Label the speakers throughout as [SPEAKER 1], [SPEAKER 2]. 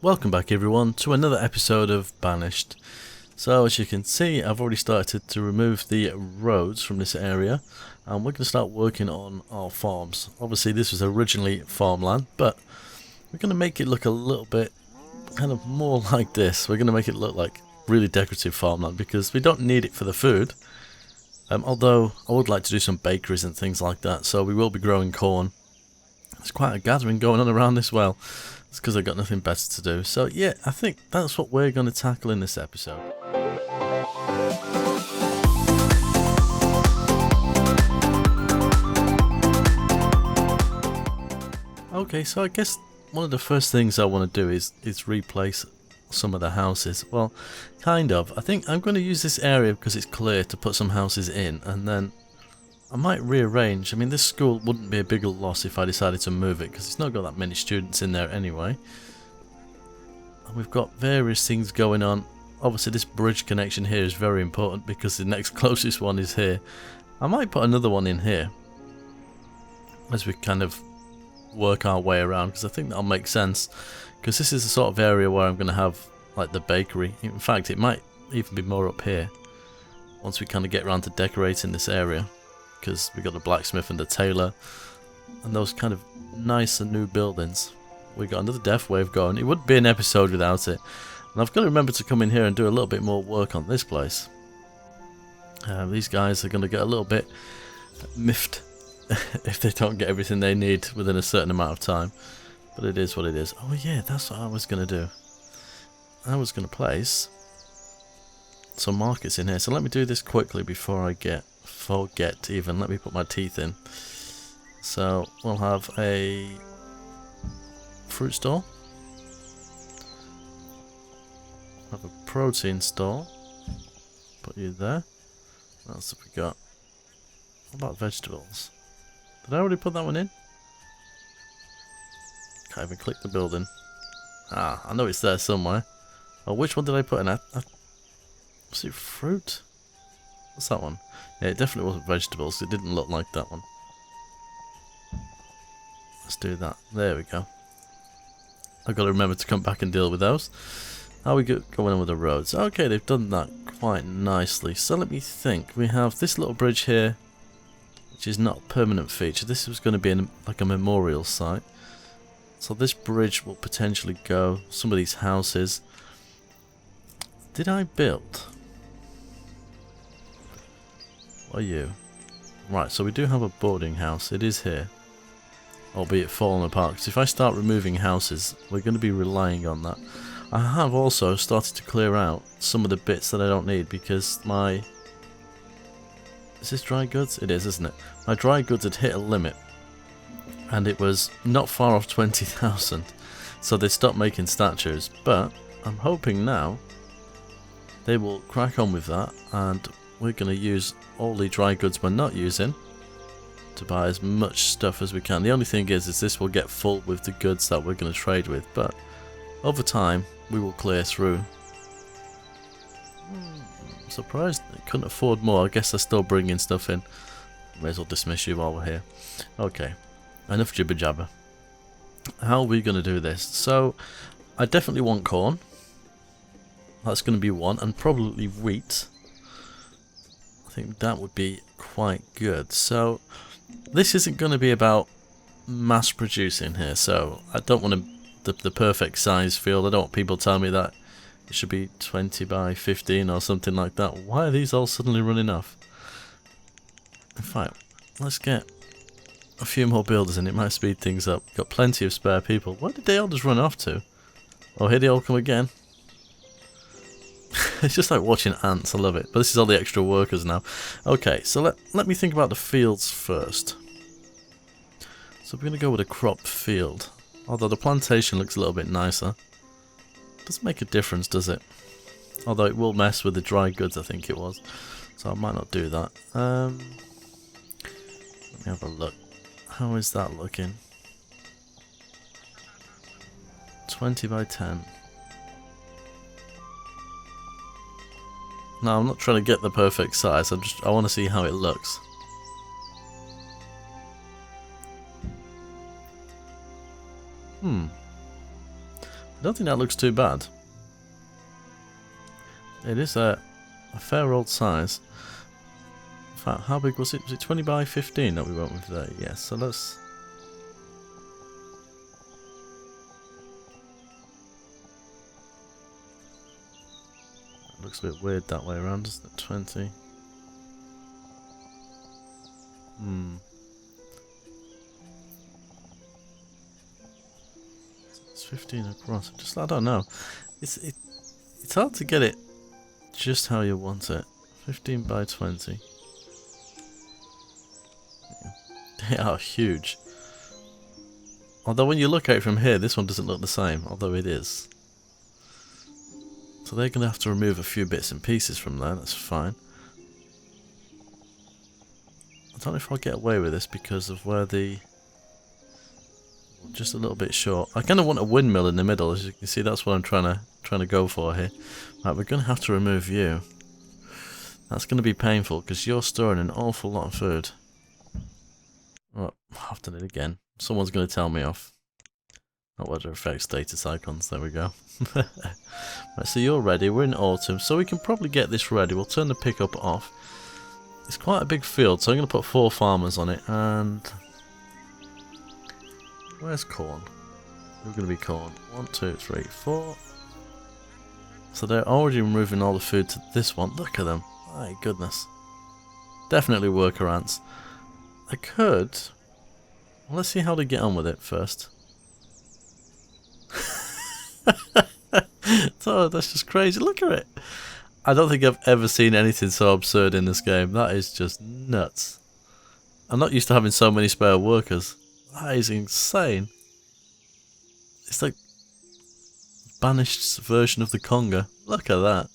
[SPEAKER 1] Welcome back everyone to another episode of Banished. So as you can see, I've already started to remove the roads from this area and we're going to start working on our farms. Obviously this was originally farmland, but we're going to make it look a little bit kind of more like this. We're going to make it look like really decorative farmland because we don't need it for the food. Although I would like to do some bakeries and things like that, so we will be growing corn. There's quite a gathering going on around this well. It's because I've got nothing better to do. So yeah, I think that's what we're going to tackle in this episode. Okay, so I guess one of the first things I want to do is replace some of the houses. Well, kind of. I think I'm going to use this area because it's clear to put some houses in, and then I might rearrange. I mean, this school wouldn't be a bigger loss if I decided to move it because it's not got that many students in there anyway. And we've got various things going on. Obviously this bridge connection here is very important because the next closest one is here. I might put another one in here as we kind of work our way around because I think that'll make sense, because this is the sort of area where I'm going to have like the bakery. In fact, it might even be more up here once we kind of get around to decorating this area, because we got the blacksmith and the tailor and those kind of nicer new buildings. We got another death wave going. It wouldn't be an episode without it. And I've got to remember to come in here and do a little bit more work on this place. These guys are going to get a little bit miffed if they don't get everything they need within a certain amount of time. But it is what it is. Oh yeah, that's what I was going to do. I was going to place some markets in here. So let me do this quickly before I forget even. Let me put my teeth in. So we'll have a fruit store, have a protein store, put you there. What else have we got? What about vegetables? Did I already put that one in? Can't even click the building. Ah, I know it's there somewhere. Oh, which one did I put in? Was it fruit? What's that one? Yeah, it definitely wasn't vegetables. It didn't look like that one. Let's do that. There we go. I've got to remember to come back and deal with those. How are we going on with the roads? Okay, they've done that quite nicely. So let me think. We have this little bridge here, which is not a permanent feature. This was going to be like a memorial site. So this bridge will potentially go. Some of these houses. Did I build? What are you? Right, so we do have a boarding house. It is here. Albeit fallen apart. Because if I start removing houses, we're going to be relying on that. I have also started to clear out some of the bits that I don't need because my... Is this dry goods? It is, isn't it? My dry goods had hit a limit. And it was not far off 20,000. So they stopped making statues. But I'm hoping now they will crack on with that. And we're going to use all the dry goods we're not using to buy as much stuff as we can. The only thing is this will get full with the goods that we're going to trade with, but over time we will clear through. I'm surprised I couldn't afford more. I guess they're still bringing stuff in. May as well dismiss you while we're here. Okay, enough jibber jabber. How are we going to do this? So I definitely want corn. That's going to be one, and probably wheat. I think that would be quite good. So this isn't going to be about mass producing here, so I don't want the perfect size field. I don't want people telling me that it should be 20 by 15 or something like that. Why are these all suddenly running off? In fact, let's get a few more builders and it might speed things up. Got plenty of spare people. Where did they all just run off to? Oh, here they all come again. It's just like watching ants. I love it. But this is all the extra workers now. Okay, so let me think about the fields first. So we're going to go with a cropped field. Although the plantation looks a little bit nicer. Doesn't make a difference, does it? Although it will mess with the dry goods, I think it was. So I might not do that. Let me have a look. How is that looking? 20 by 10. No, I'm not trying to get the perfect size. I want to see how it looks. I don't think that looks too bad. It is a fair old size. In fact, how big was it? Was it 20 by 15 that we went with there? Yes, so let's... It looks a bit weird that way around, doesn't it? 20. It's 15 across. Just, I don't know. It's hard to get it just how you want it. 15 by 20. They are huge. Although when you look at it from here, this one doesn't look the same, although it is. So they're going to have to remove a few bits and pieces from there, that's fine. I don't know if I'll get away with this because of where the... Just a little bit short. I kind of want a windmill in the middle, as you can see. That's what I'm trying to go for here. Right, we're going to have to remove you. That's going to be painful because you're storing an awful lot of food. Oh, I've done it again. Someone's going to tell me off. Not whether it affects status icons. There we go. Right, so you're ready. We're in autumn, so we can probably get this ready. We'll turn the pickup off. It's quite a big field, so I'm going to put 4 farmers on it. And where's corn? We're going to be corn. 1, 2, 3, 4. So they're already removing all the food to this one. Look at them. My goodness. Definitely worker ants. I could... Well, let's see how they get on with it first. Oh, that's just crazy. Look at it. I don't think I've ever seen anything so absurd in this game. That is just nuts. I'm not used to having so many spare workers. That is insane. It's like Banished's version of the Conga. Look at that.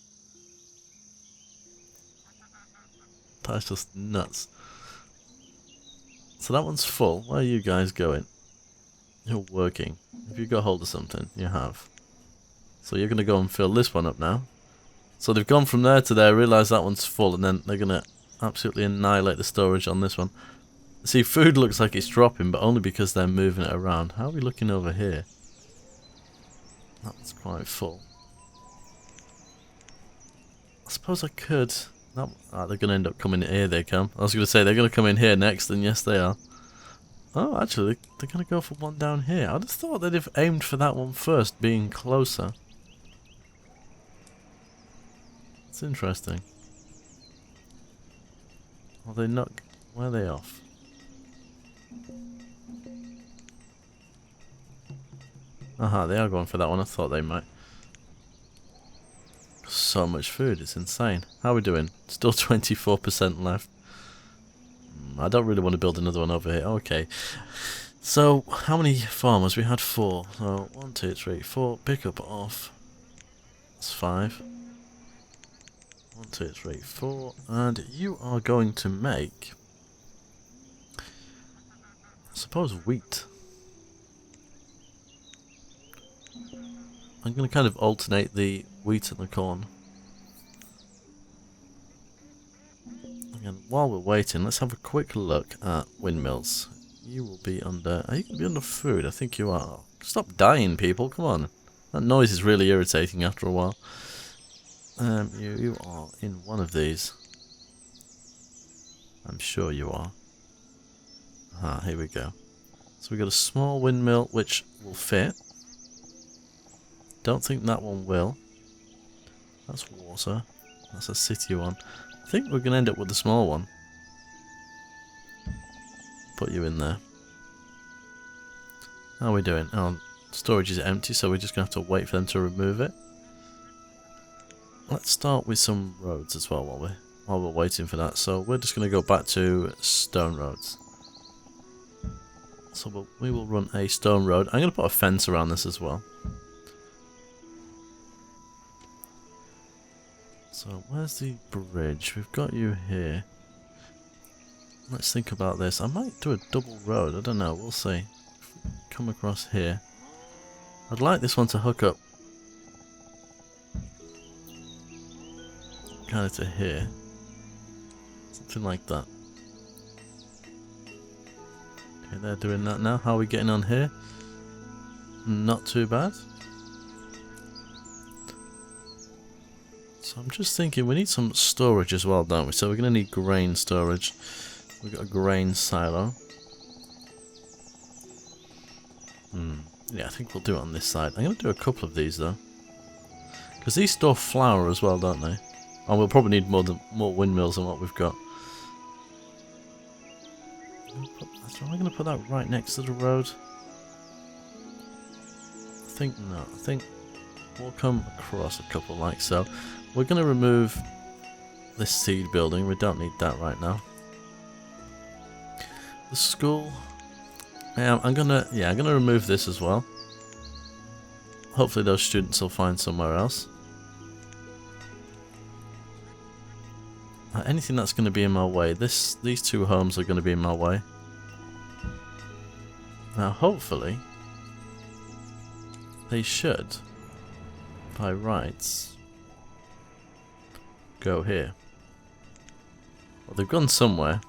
[SPEAKER 1] That's just nuts. So that one's full. Where are you guys going? You're working. Have you got hold of something? You have. So you're going to go and fill this one up now. So they've gone from there to there, realise that one's full, and then they're going to absolutely annihilate the storage on this one. See, food looks like it's dropping, but only because they're moving it around. How are we looking over here? That's quite full. I suppose I could... No, they're going to end up coming in here, they come. I was going to say, they're going to come in here next, and yes, they are. Oh, actually, they're going to go for one down here. I just thought they'd have aimed for that one first, being closer. It's interesting. Are they not... Where are they off? Aha, they are going for that one. I thought they might. So much food, it's insane. How are we doing? Still 24% left. I don't really want to build another one over here. Okay. So, how many farmers? We had 4. So, 1, 2, 3, 4. Pick up off. That's 5. 1, 2, 3, 4. And you are going to make... I suppose wheat. I'm going to kind of alternate the wheat and the corn. And while we're waiting, let's have a quick look at windmills. You will be under... Are you going to be under food? I think you are. Stop dying, people. Come on. That noise is really irritating after a while. You are in one of these. I'm sure you are. Ah, here we go. So we've got a small windmill which will fit. Don't think that one will. That's water. That's a city one. I think we're going to end up with the small one. Put you in there. How are we doing? Oh, storage is empty, so we're just going to have to wait for them to remove it. Let's start with some roads as well while we're waiting for that. So we're just going to go back to stone roads. So we will run a stone road. I'm going to put a fence around this as well. So where's the bridge? We've got you here. Let's think about this. I might do a double road. I don't know. We'll see. Come across here. I'd like this one to hook up kind of to here. Something like that. Okay, they're doing that now. How are we getting on here? Not too bad. So I'm just thinking we need some storage as well, don't we? So we're going to need grain storage. We've got a grain silo. Yeah, I think we'll do it on this side. I'm going to do a couple of these though. Because these store flour as well, don't they? And we'll probably need more windmills than what we've got. Am I going to put that right next to the road? I think no. I think we'll come across a couple like so. We're going to remove this seed building. We don't need that right now. The school. Yeah, I'm gonna remove this as well. Hopefully those students will find somewhere else. Anything that's going to be in my way. These two homes are going to be in my way. Now hopefully they should, by rights, go here. Well, they've gone somewhere.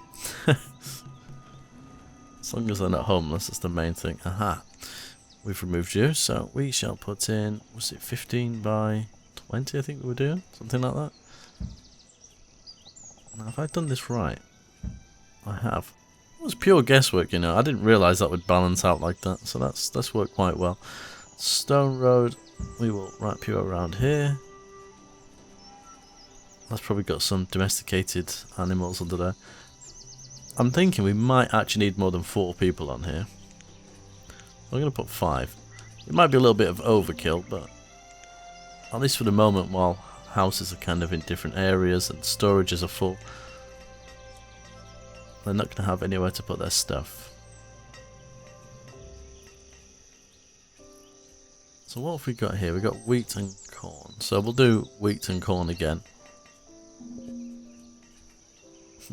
[SPEAKER 1] As long as they're not homeless, that's the main thing. Aha. We've removed you, so we shall put in, was it 15 by 20 I think we were doing? Something like that. Now have I done this right? I have. It was pure guesswork, you know. I didn't realise that would balance out like that, so that's worked quite well. Stone road, we will wrap you around here. That's probably got some domesticated animals under there. I'm thinking we might actually need more than 4 people on here. I'm going to put 5. It might be a little bit of overkill, but at least for the moment, while houses are kind of in different areas and storages are full, they're not going to have anywhere to put their stuff. So what have we got here? We've got wheat and corn. So we'll do wheat and corn again.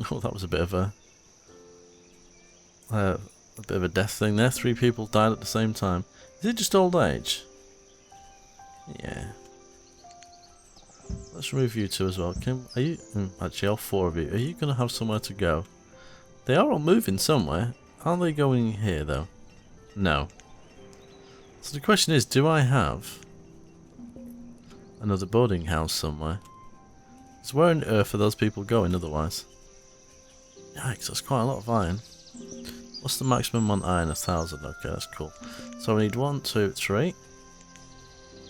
[SPEAKER 1] Oh, that was a bit of a death thing there. 3 people died at the same time. Is it just old age? Yeah. Let's remove you 2 as well. Are you? Actually, all 4 of you. Are you going to have somewhere to go? They are all moving somewhere. Aren't they going here though? No. So the question is, do I have another boarding house somewhere? So where on earth are those people going otherwise? Yikes, that's quite a lot of iron. What's the maximum on iron? 1,000. Okay, that's cool. So we need 1, 2, 3.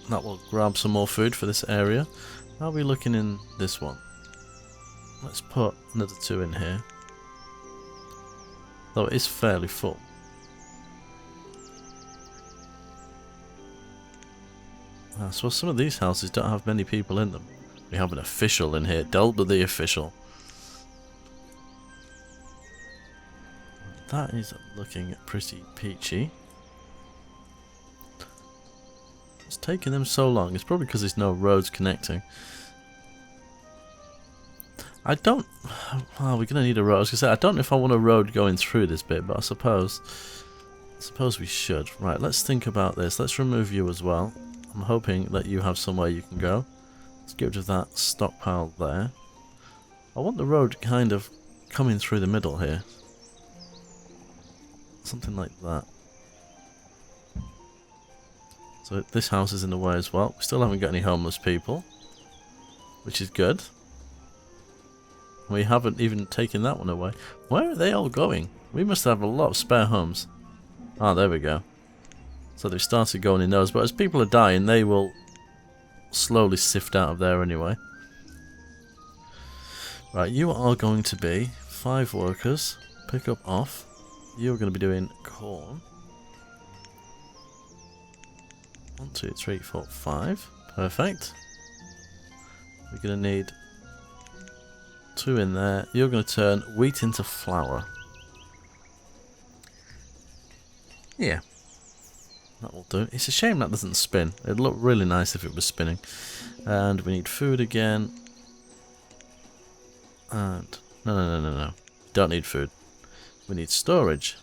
[SPEAKER 1] That will grab some more food for this area. How are we looking in this one? Let's put another 2 in here. Though it is fairly full. So some of these houses don't have many people in them. We have an official in here. Delbert the official. That is looking pretty peachy. It's taking them so long. It's probably because there's no roads connecting. I don't... Well, we're going to need a road. I was going to say, I don't know if I want a road going through this bit, but I suppose we should. Right, let's think about this. Let's remove you as well. I'm hoping that you have somewhere you can go. Let's get rid of that stockpile there. I want the road kind of coming through the middle here. Something like that. So this house is in the way as well. We still haven't got any homeless people, which is good. We haven't even taken that one away. Where are they all going? We must have a lot of spare homes. Ah, there we go. So they've started going in those, but as people are dying, they will slowly sift out of there anyway. Right, you are going to be 5 workers. Pick up off. You're going to be doing corn. 1, 2, 3, 4, 5. Perfect. We're going to need 2 in there. You're going to turn wheat into flour. Yeah. That will do. It's a shame that doesn't spin. It'd look really nice if it was spinning. And we need food again. And... No. Don't need food. We need storage.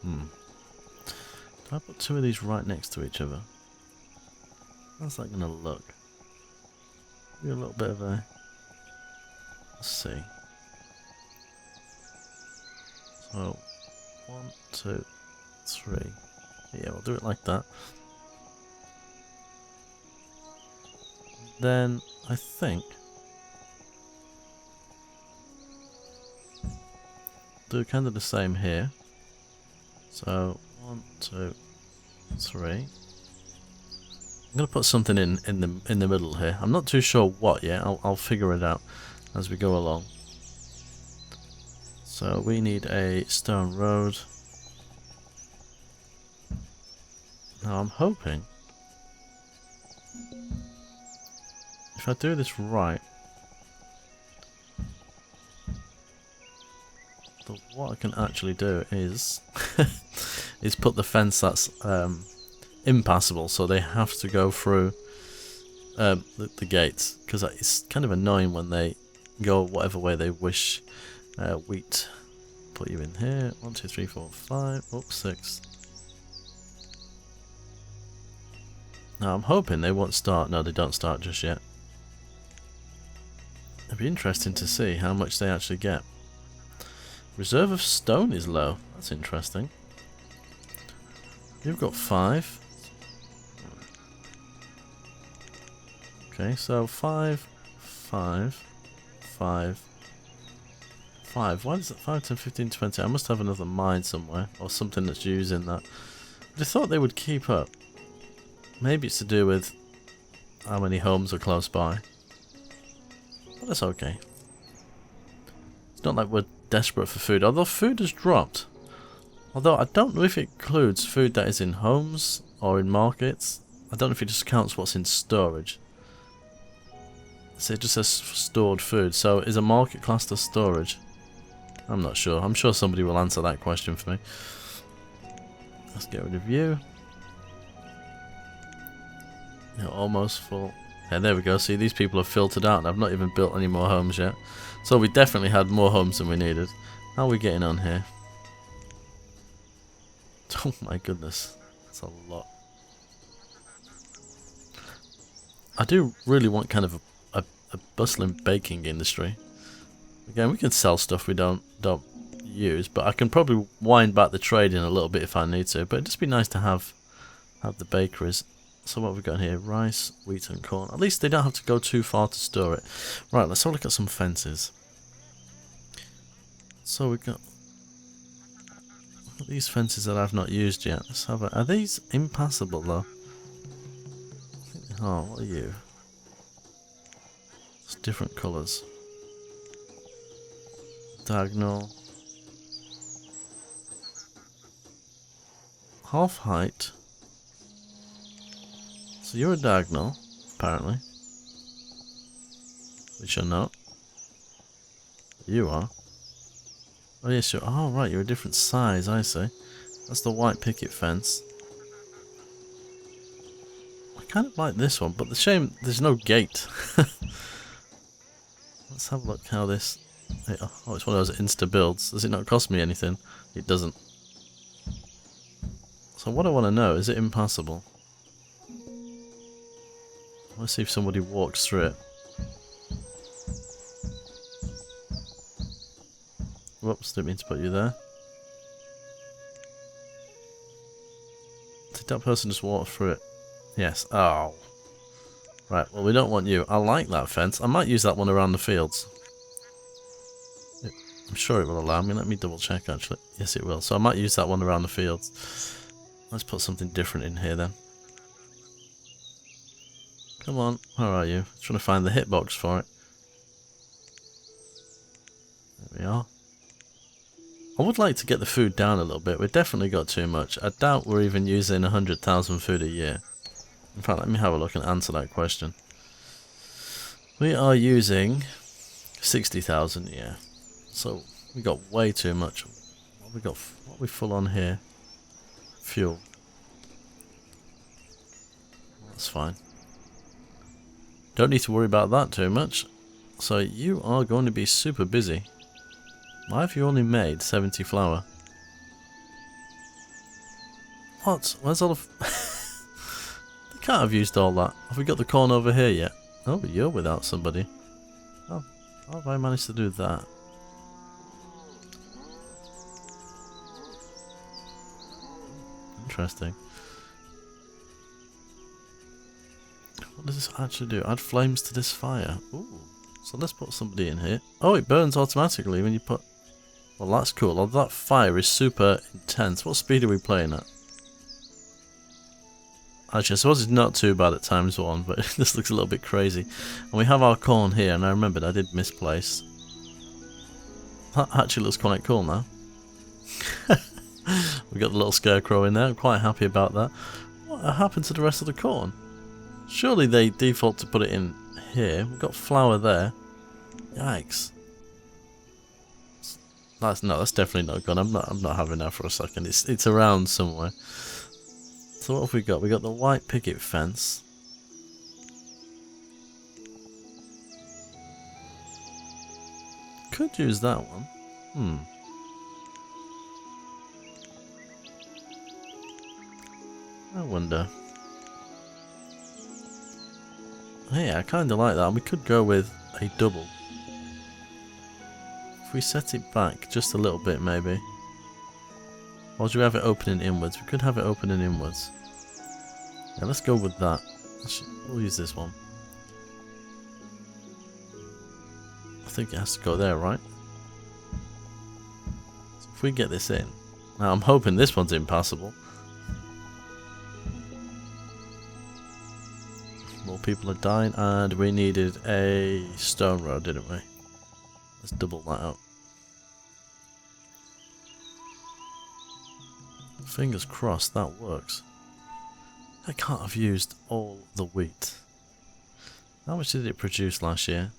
[SPEAKER 1] Do I put 2 of these right next to each other? How's that going to look? Maybe a little bit of a... Let's see. So, 1, 2, 3. Yeah, we'll do it like that. then I think do kind of the same here. So 1, 2, 3. I'm gonna put something in the middle here. I'm not too sure what yet. I'll figure it out as we go along. So we need a stone road. Now I'm hoping if I do this right, what I can actually do is is put the fence that's impassable, so they have to go through the gates, because it's kind of annoying when they go whatever way they wish. Wheat, put you in here. 1, 2, 3, 4, 5. Oops, 6. Now I'm hoping they won't start. No, they don't start just yet. It'd be interesting to see how much they actually get. Reserve of stone is low. That's interesting. You've got 5. Okay, so 5, 5, 5, 5. Why is it 5, 10, 15, 20? I must have another mine somewhere, or something that's using that. I thought they would keep up. Maybe it's to do with how many homes are close by. But that's okay. It's not like we're desperate for food, although food has dropped. Although I don't know if it includes food that is in homes or in markets. I don't know if it just counts what's in storage. So it just says stored food. So is a market classed as storage? I'm not sure. I'm sure somebody will answer that question for me. Let's get rid of you. You're almost full. Yeah, there we go. See, these people have filtered out and I've not even built any more homes yet. So we definitely had more homes than we needed. How are we getting on here? Oh my goodness. That's a lot. I do really want kind of a bustling baking industry. Again, we can sell stuff we don't use, but I can probably wind back the trading a little bit if I need to. But it'd just be nice to have the bakeries. So what have we got here? Rice, wheat and corn. At least they don't have to go too far to store it. Right, let's have a look at some fences. So we've got these fences that I've not used yet. Let's have are these impassable though? Oh, what are you? It's different colours. Diagonal. Half height. So you're a diagonal, apparently. Which you're not. You are. Oh yes, you're. Oh right, you're a different size. I see. That's the white picket fence. I kind of like this one, but the shame there's no gate. Let's have a look how this. Oh, it's one of those insta builds. Does it not cost me anything? It doesn't. So what I want to know, is it impassable? Let's see if somebody walks through it. Whoops, didn't mean to put you there. Did that person just walk through it? Yes. Oh. Right, well we don't want you. I like that fence. I might use that one around the fields. I'm sure it will allow me. Let me double check actually. Yes it will. So I might use that one around the fields. Let's put something different in here then. Come on, where are you? Trying to find the hitbox for it. There we are. I would like to get the food down a little bit. We've definitely got too much. I doubt we're even using 100,000 food a year. In fact, let me have a look and answer that question. We are using 60,000, yeah. So we got way too much. What we got? What we full on here? Fuel. That's fine. Don't need to worry about that too much. So you are going to be super busy. Why have you only made 70 flour? What? Where's all the... They can't have used all that. Have we got the corn over here yet? Oh, but you're without somebody. Oh, how have I managed to do that? Interesting. What does this actually do? Add flames to this fire. Ooh. So let's put somebody in here. Oh, it burns automatically when you put... Well, that's cool. Although that fire is super intense. What speed are we playing at? Actually, I suppose it's not too bad at ×1, but this looks a little bit crazy. And we have our corn here, and I remembered I did misplace. That actually looks quite cool now. We got the little scarecrow in there. I'm quite happy about that. What happened to the rest of the corn? Surely they default to put it in here. We've got flour there. Yikes. That's definitely not gone. I'm not having that for a second. It's around somewhere. So what have we got? We got the white picket fence. Could use that one. I wonder. Hey, I kind of like that. We could go with a double. If we set it back just a little bit, maybe. Or do we have it opening inwards? We could have it opening inwards. Yeah, let's go with that. We'll use this one. I think it has to go there, right? So if we get this in. Now I'm hoping this one's impassable. More people are dying, and we needed a stone road, didn't we? Let's double that out. Fingers crossed that works. I can't have used all the wheat. How much did it produce last year?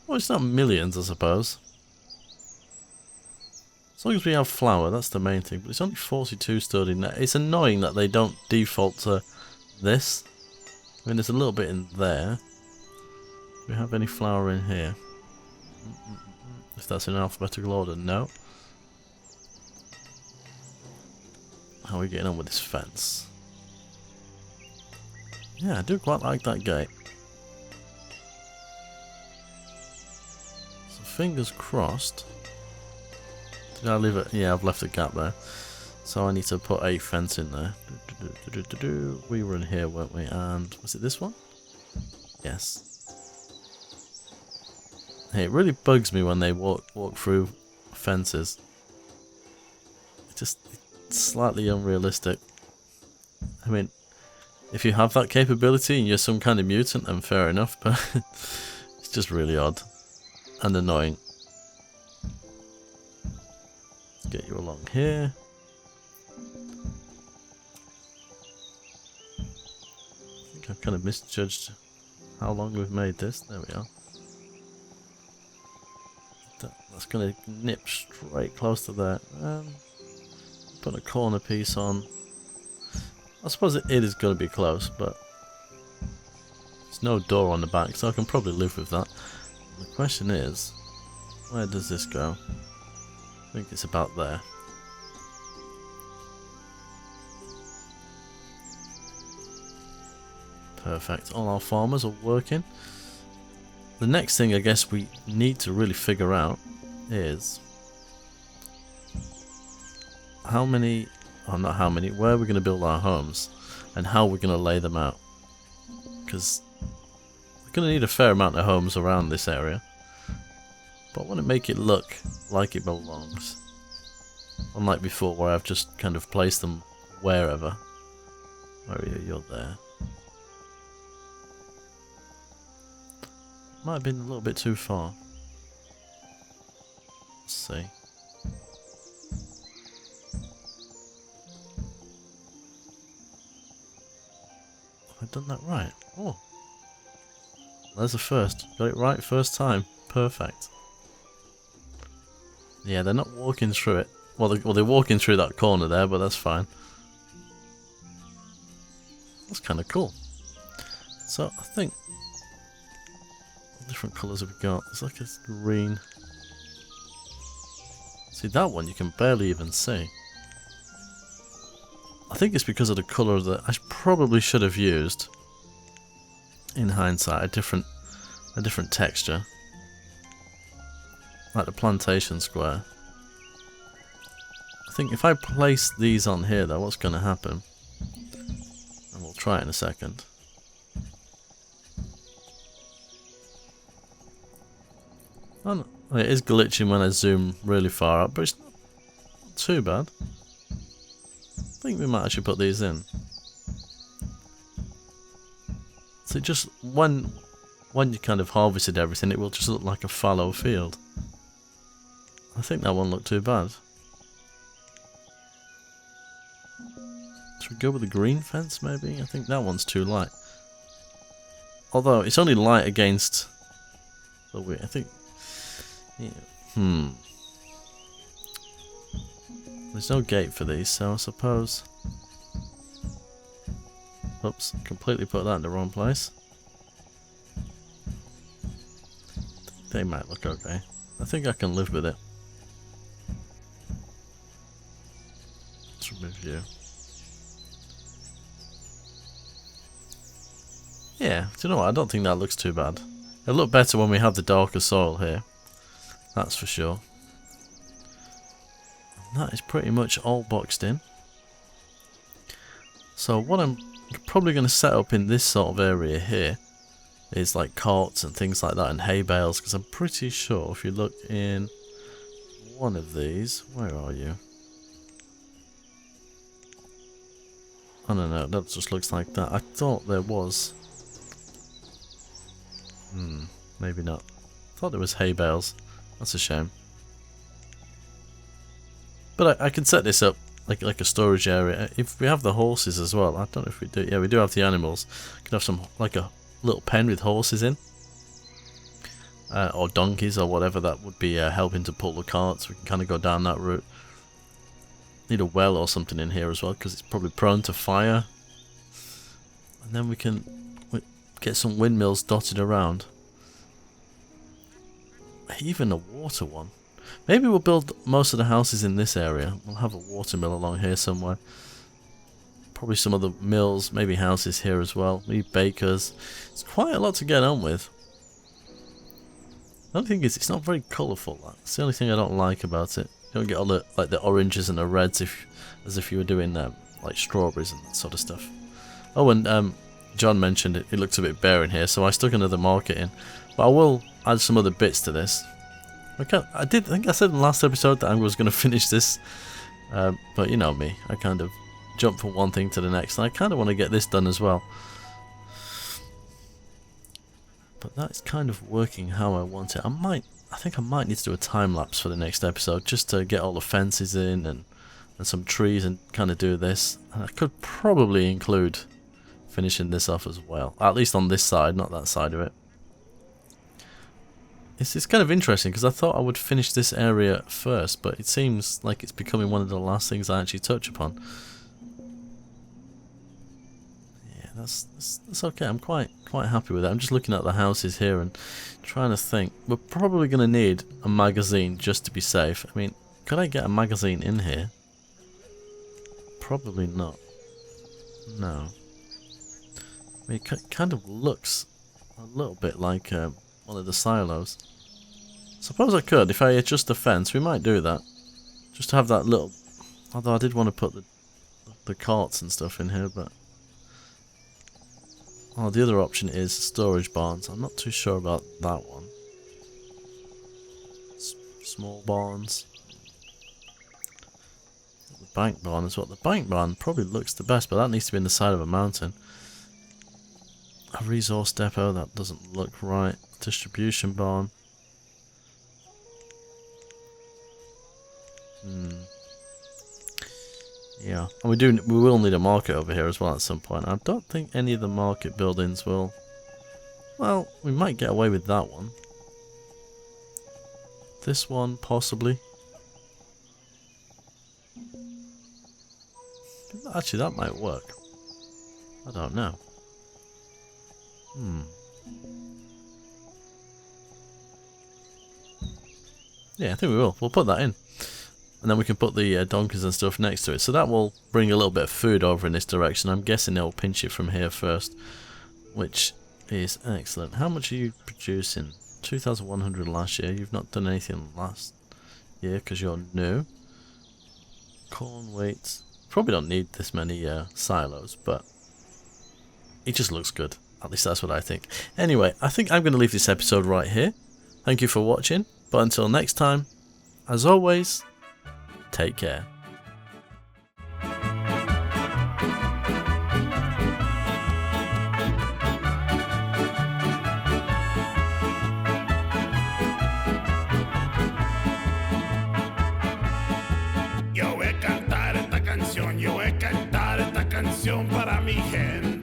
[SPEAKER 1] Well, it's not millions, I suppose. As long as we have flour, that's the main thing. But it's only 42 stored in there. It's annoying that they don't default to this. I mean, there's a little bit in there. Do we have any flour in here? If that's in alphabetical order, no. How are we getting on with this fence? Yeah, I do quite like that gate. So fingers crossed. Did I leave it? Yeah, I've left a gap there. So I need to put a fence in there. We were in here, weren't we? And was it this one? Yes. Hey, it really bugs me when they walk through fences. It's slightly unrealistic. I mean, if you have that capability and you're some kind of mutant, then fair enough, but it's just really odd and annoying. Get you along here. I think I've kind of misjudged how long we've made this. There we are. That's going to nip straight close to there. Put a corner piece on. I suppose it is going to be close, but there's no door on the back, so I can probably live with that. The question is, where does this go? I think it's about there. Perfect. All our farmers are working. The next thing I guess we need to really figure out is how many, or not how many, where we're going to build our homes and how we're going to lay them out. Because we're going to need a fair amount of homes around this area. But I want to make it look like it belongs. Unlike before where I've just kind of placed them wherever. Where are you? You're there. Might have been a little bit too far. Let's see. Have I done that right? Oh. There's a first. Got it right first time. Perfect. Yeah, they're not walking through it. Well, they're walking through that corner there, but that's fine. That's kind of cool. So, I think... What different colours have we got? There's like a green... See, that one you can barely even see. I think it's because of the colour that I probably should have used, in hindsight, a different texture. Like the plantation square. I think if I place these on here though, what's going to happen? And we'll try it in a second. Oh, no. It is glitching when I zoom really far up, but it's not too bad. I think we might actually put these in. So just when you kind of harvested everything, it will just look like a fallow field. I think that won't look too bad. Should we go with the green fence maybe? I think that one's too light. Although it's only light against the wind. I think. Yeah. There's no gate for these, so I suppose. Oops, completely put that in the wrong place. They might look okay. I think I can live with it. Let's remove you. Yeah, do you know what? I don't think that looks too bad. It'll look better when we have the darker soil here. That's for sure. And that is pretty much all boxed in. So what I'm probably going to set up in this sort of area here is like carts and things like that and hay bales, because I'm pretty sure if you look in one of these, where are you? Oh no, that just looks like that. I thought there was. Maybe not. I thought there was hay bales. That's a shame. But I can set this up like a storage area. If we have the horses as well, I don't know if we do. Yeah, we do have the animals. Could have some like a little pen with horses in, or donkeys or whatever that would be helping to pull the carts. We can kind of go down that route. Need a well or something in here as well because it's probably prone to fire. And then we can get some windmills dotted around. Even a water one. Maybe we'll build most of the houses in this area. We'll have a water mill along here somewhere. Probably some other mills, maybe houses here as well. Maybe bakers. It's quite a lot to get on with. The only thing is, it's not very colourful. That's the only thing I don't like about it. You don't get all the like the oranges and the reds as if you were doing like strawberries and that sort of stuff. Oh, and John mentioned it looks a bit bare in here, so I stuck another market in. But I will add some other bits to this. I think I said in the last episode that I was going to finish this, but you know me, I kind of jump from one thing to the next, and I kind of want to get this done as well. But that's kind of working how I want it. I think I might need to do a time lapse for the next episode, just to get all the fences in and some trees and kind of do this. And I could probably include finishing this off as well, at least on this side, not that side of it. It's kind of interesting because I thought I would finish this area first, but it seems like it's becoming one of the last things I actually touch upon. Yeah, that's okay. I'm quite happy with it. I'm just looking at the houses here and trying to think. We're probably going to need a magazine just to be safe. I mean, could I get a magazine in here? Probably not. No. I mean, it kind of looks a little bit like one of the silos. Suppose I could, if I adjust the fence, we might do that. Just to have that little... Although I did want to put the carts and stuff in here, but... Oh, the other option is storage barns. I'm not too sure about that one. Small barns. The bank barn is what... The bank barn probably looks the best, but that needs to be in the side of a mountain. A resource depot, that doesn't look right. Distribution barn. Yeah, and we will need a market over here as well at some point. I don't think any of the market buildings will... Well, we might get away with that one. This one, possibly. Actually, that might work. I don't know. Yeah, I think we will. We'll put that in. And then we can put the donkeys and stuff next to it. So that will bring a little bit of food over in this direction. I'm guessing they'll pinch it from here first. Which is excellent. How much are you producing? 2,100 last year. You've not done anything last year because you're new. Corn weights. Probably don't need this many silos, but it just looks good. At least that's what I think. Anyway, I think I'm going to leave this episode right here. Thank you for watching. But until next time, as always, take care.
[SPEAKER 2] Yo voy a cantar esta canción para mi gente.